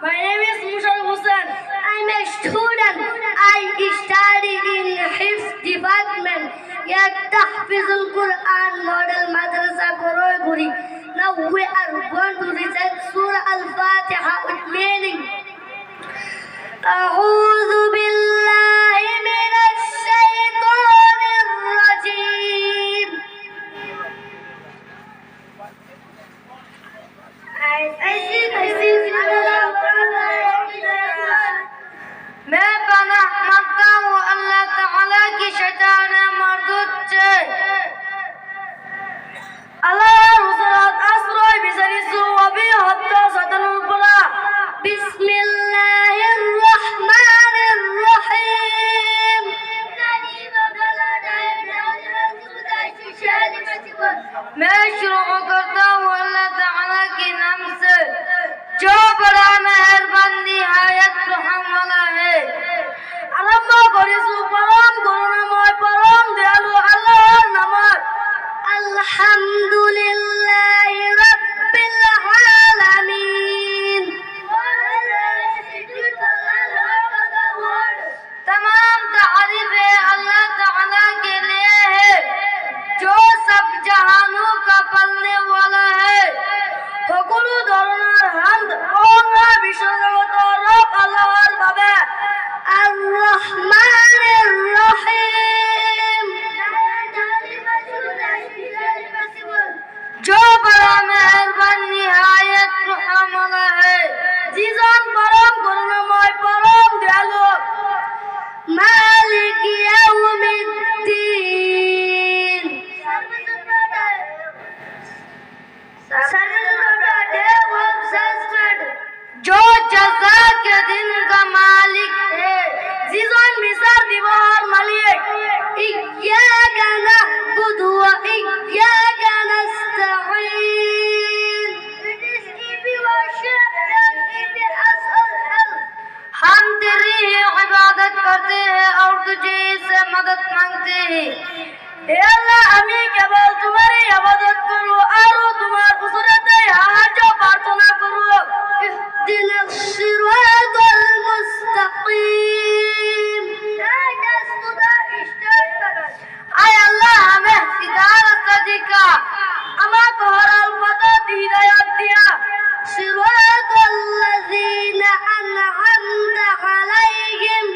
My name is Mushal Hussain. I'm a student. I study in Hifz department at Tahfizul Quran Model Madrasa Goroiguri. Now we are going to recite Surah Al-Fatiha with meaning. أعوذ بالله من الشيطان الرجيم. मैं पनाह मांगता हूँ अल्लाह ताला की शैतान मरदूद से। আল্লাহর হুজুরাত আশ্রয় বিচাৰিছো অবিহত শয়তানৰ পৰা। বিসমিল্লাহিৰ রহমানির রহিম। मैं शुरू करता हूँ अल्लाह ताला के नाम से जो बड़ा मेहरबान निहायत रहम वाला है। आरंभ करिছো পরম করুণাময় পরম দয়ালু আল্লাহর নামত। আলহামদুলিল্লাহি রাব্বিল আলামিন। तमाम तारीफें अल्लाह ताला के लिए है जो सब जहानों का पालने वाला है। সকলো ধৰণৰ হামদ প্ৰশংসা বিশ্বজগতৰ ৰব আল্লাহৰ বাবে। আর রহমানির রহিম। जो बड़ा मेहरबान निहायत रहम वाला है। যিজন পরম করুণাময় পরম দয়ালু। মালিক ইয়াউমিদ্দিন। जो जज़ा के दिन का मालिक है। যিজন বিচার দিবসৰ মালিক। ইয়্যাকা না'বুদু ওয়া ইয়্যাকা নাস্তাঈন। It is easy worship and easy asal help. हम तेरी ही इबादत करते हैं और तुझे से मदद मांगते हैं। हे अल्लाह আমি কেবল তোমারই ইবাদত করব আর তোমার হুজুরতে সাহায্য প্রার্থনা করব। ইহদিনা সিরাতাল মুস্তাকিম। আয় আল্লাহ हमें सीधा रास्ता दिखा। আমাকে হরাল পথ হিদায়াত দিয়া। সিরাতাল লাযিনা আন'আমতা আলাইহিম।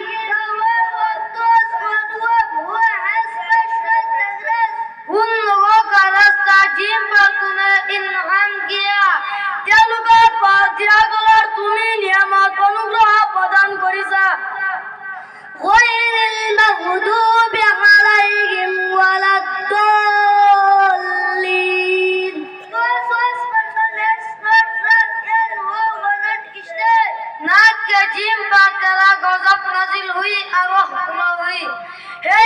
उन लोगों का रास्ता जिन पर तूने इनाम किया। তেওঁলোকৰ পথ ত্যাগৰ তুমি নিয়ামত অনুগ্ৰহ প্ৰদান কৰিছা। গয়ৰিল মাগদুবি আলাইহিম ওয়ালাদ-দাল্লিন। नाक के जिम पर तेरा गजब नाजिल हुई और रहमत हुई। हे